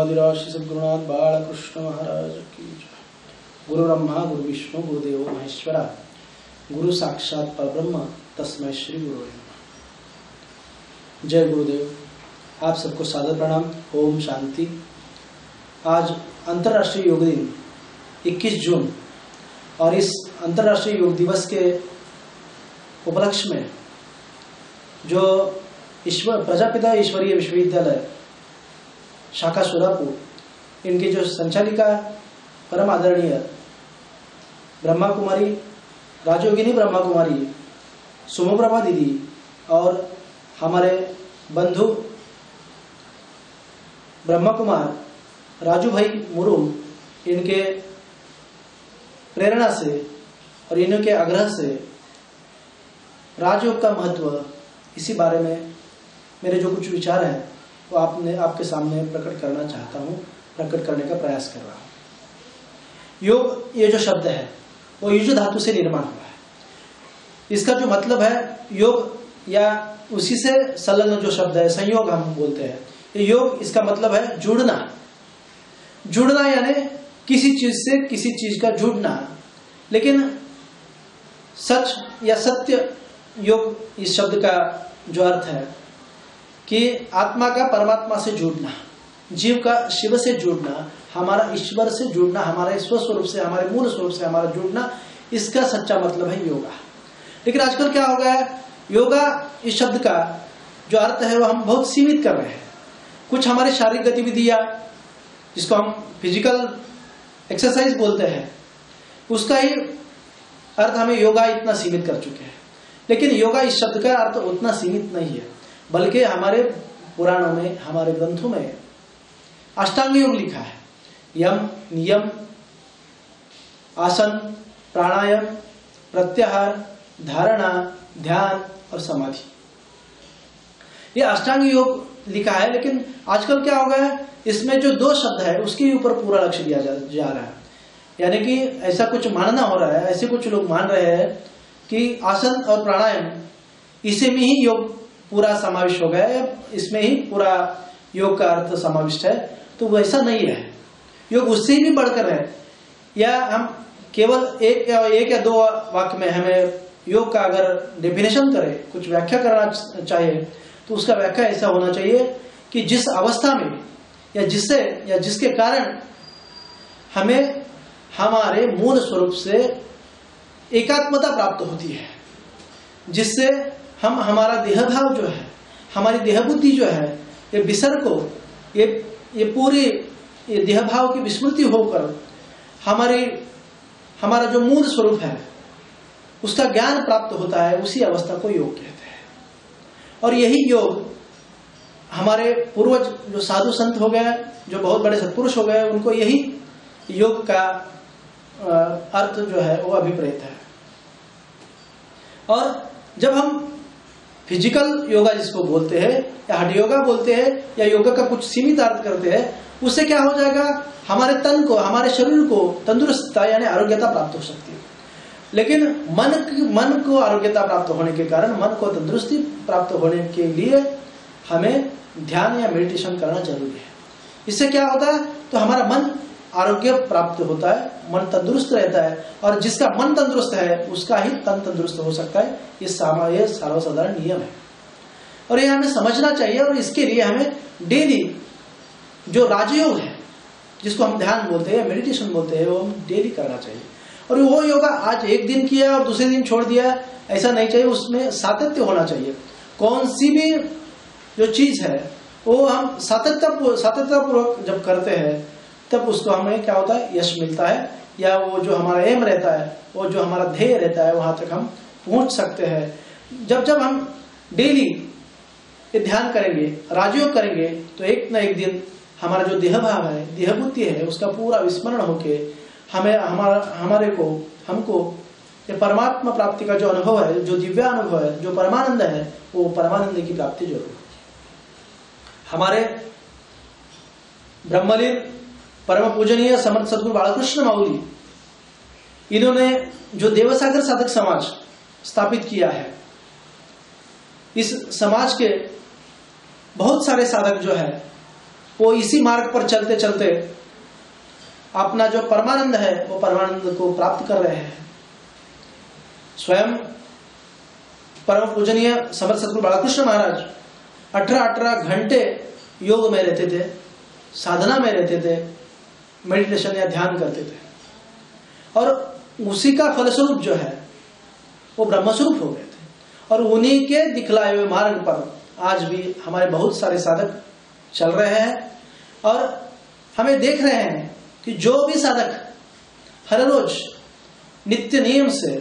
आदिराशि सद्गुरुनाथ बालकृष्ण महाराज की जय। गुरु ब्रह्मा गुरु विष्णु गुरुदेव महेश्वरा, गुरु साक्षात परब्रह्म तस्मै श्री गुरु नमः। जय गुरुदेव। आप सबको सादर प्रणाम। ओम शांति। आज अंतर्राष्ट्रीय योग दिन 21 जून और इस अंतर्राष्ट्रीय योग दिवस के उपलक्ष्य में जो प्रजापिता ईश्वरीय विश्वविद्यालय शाखा सोलापुर, इनकी जो संचालिका परम आदरणीय ब्रह्मा कुमारी राजयोगिनी ब्रह्मा कुमारी सुमप्रभा दीदी और हमारे बंधु ब्रह्मा कुमार राजू भाई मुरुम, इनके प्रेरणा से और इनके आग्रह से राजयोग का महत्व, इसी बारे में मेरे जो कुछ विचार हैं वो आपके सामने प्रकट करना चाहता हूँ, प्रकट करने का प्रयास कर रहा हूँ। योग, ये जो शब्द है वो युज धातु से निर्माण हुआ है। इसका जो मतलब है योग, या उसी से संलग्न जो शब्द है संयोग हम बोलते हैं। ये योग, इसका मतलब है जुड़ना। जुड़ना यानी किसी चीज से किसी चीज का जुड़ना। लेकिन सच या सत्य योग, इस शब्द का जो अर्थ है कि आत्मा का परमात्मा से जुड़ना, जीव का शिव से जुड़ना, हमारा ईश्वर से जुड़ना, हमारे स्वस्वरूप से, हमारे मूल स्वरूप से हमारा जुड़ना, इसका सच्चा मतलब है योगा। लेकिन आजकल क्या हो गया है, योगा इस शब्द का जो अर्थ है वो हम बहुत सीमित कर रहे हैं। कुछ हमारी शारीरिक गतिविधियां, जिसको हम फिजिकल एक्सरसाइज बोलते हैं, उसका ही अर्थ हमें योगा इतना सीमित कर चुके हैं। लेकिन योगा इस शब्द का अर्थ उतना सीमित नहीं है, बल्कि हमारे पुराणों में, हमारे ग्रंथों में अष्टांग योग लिखा है। यम, नियम, आसन, प्राणायाम, प्रत्याहार, धारणा, ध्यान और समाधि, ये अष्टांग योग लिखा है। लेकिन आजकल क्या हो गया है, इसमें जो दो शब्द है उसके ऊपर पूरा लक्ष्य दिया जा रहा है। यानी कि ऐसा कुछ मानना हो रहा है, ऐसे कुछ लोग मान रहे हैं कि आसन और प्राणायाम, इसी में ही योग पूरा समाविष्ट हो गया है, इसमें ही पूरा योग का अर्थ समाविष्ट है। तो वैसा नहीं है। योग उससे भी बढ़कर है। या हम केवल एक या दो वाक्य में हमें योग का अगर डेफिनेशन करें, कुछ व्याख्या करना चाहिए, तो उसका व्याख्या ऐसा होना चाहिए कि जिस अवस्था में या जिसके कारण हमें हमारे मूल स्वरूप से एकात्मता प्राप्त होती है, जिससे हम हमारा देह भाव जो है, हमारी देह बुद्धि जो है, ये विसर्ग को, ये पूरी ये देह भाव की विस्मृति होकर हमारा जो मूल स्वरूप है उसका ज्ञान प्राप्त होता है, उसी अवस्था को योग कहते हैं। और यही योग हमारे पूर्वज जो साधु संत हो गए, जो बहुत बड़े सत्पुरुष हो गए, उनको यही योग का अर्थ जो है वो अभिप्रेत है। और जब हम फिजिकल योगा जिसको बोलते हैं, या हठ योगा बोलते हैं, या योगा का कुछ सीमित अर्थ करते हैं, उससे क्या हो जाएगा, हमारे तन को, हमारे शरीर को तंदुरुस्तता यानी आरोग्यता प्राप्त हो सकती है। लेकिन मन को आरोग्यता प्राप्त होने के कारण, मन को तंदुरुस्ती प्राप्त होने के लिए हमें ध्यान या मेडिटेशन करना जरूरी है। इससे क्या होता है, तो हमारा मन आरोग्य प्राप्त होता है, मन तंदुरुस्त रहता है, और जिसका मन तंदुरुस्त है उसका ही तन तंदुरुस्त हो सकता है। ये सर्वसाधारण नियम है और ये हमें समझना चाहिए। और इसके लिए हमें डेली जो राजयोग है, जिसको हम ध्यान बोलते हैं, मेडिटेशन बोलते हैं, वो हम डेली करना चाहिए। और वो योगा आज एक दिन किया और दूसरे दिन छोड़ दिया, ऐसा नहीं चाहिए। उसमें सातत्य होना चाहिए। कौन सी भी जो चीज है वो हम सातत्यपूर्वक जब करते हैं, तब उसको हमें क्या होता है, यश मिलता है, या वो जो हमारा एम रहता है, वो जो हमारा ध्येय रहता है, वहां तक हम पहुंच सकते हैं। जब हम डेली ये ध्यान करेंगे, राजयोग करेंगे, तो एक न एक दिन हमारा जो देह भाव है, देह बुद्धि है, उसका पूरा विस्मरण होके हमको ये परमात्मा प्राप्ति का जो अनुभव है, जो दिव्यानुभव है, जो परमानंद है, वो परमानंद की प्राप्ति जरूर होगी। हमारे ब्रह्मलीन परम पूजनीय समर्थ सद्गुरु बालकृष्ण माउली, इन्होंने जो देवसागर साधक समाज स्थापित किया है, इस समाज के बहुत सारे साधक जो है वो इसी मार्ग पर चलते चलते अपना जो परमानंद है वो परमानंद को प्राप्त कर रहे हैं। स्वयं परम पूजनीय समर्थ सद्गुरु बालकृष्ण महाराज 18 घंटे योग में रहते थे, साधना में रहते थे, मेडिटेशन या ध्यान करते थे, और उसी का फलस्वरूप जो है वो ब्रह्मस्वरूप हो गए थे। और उन्हीं के दिखलाए हुए मार्ग पर आज भी हमारे बहुत सारे साधक चल रहे हैं, और हमें देख रहे हैं कि जो भी साधक हर रोज नित्य नियम से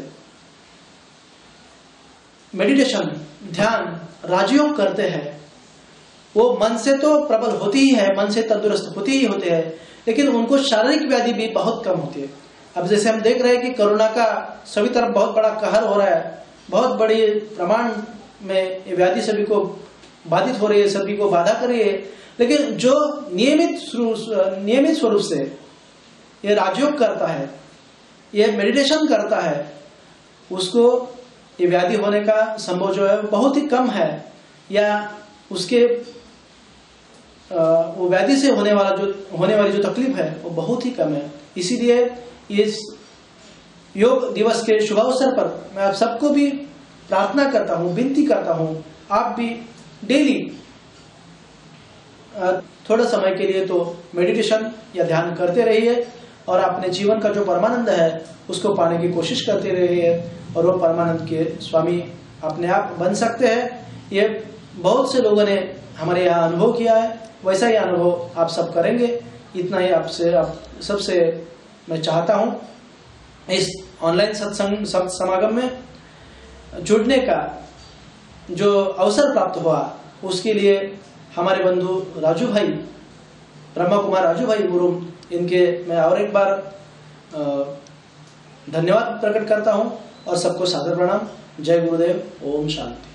मेडिटेशन, ध्यान, राजयोग करते हैं, वो मन से तो प्रबल होती ही है, मन से तंदुरुस्त होती ही होते हैं, लेकिन उनको शारीरिक व्याधि भी बहुत कम होती है। अब जैसे हम देख रहे हैं कि कोरोना का सभी तरफ बहुत बड़ा कहर हो रहा है, बहुत बड़ी प्रमाण में ये व्याधि सभी को बाधित हो रही है, सभी को बाधा कर रही है, लेकिन जो नियमित स्वरूप से ये राजयोग करता है, ये मेडिटेशन करता है, उसको ये व्याधि होने का संभव जो है बहुत ही कम है, या उसके वो व्याधि से होने वाली जो तकलीफ है वो बहुत ही कम है। इसीलिए इस योग दिवस के शुभ अवसर पर मैं आप सबको भी प्रार्थना करता हूँ, विनती करता हूँ, आप भी डेली थोड़ा समय के लिए तो मेडिटेशन या ध्यान करते रहिए, और अपने जीवन का जो परमानंद है उसको पाने की कोशिश करते रहिए, और वो परमानंद के स्वामी अपने आप बन सकते हैं। ये बहुत से लोगों ने हमारे यहाँ अनुभव किया है, वैसा ही अनुभव आप सब करेंगे। इतना ही आप सबसे मैं चाहता हूँ। इस ऑनलाइन सत्संग समागम में जुड़ने का जो अवसर प्राप्त हुआ उसके लिए हमारे बंधु राजू भाई, ब्रह्मा कुमार राजू भाई गुरु, इनके मैं और एक बार धन्यवाद प्रकट करता हूँ, और सबको सादर प्रणाम। जय गुरुदेव। ओम शांति।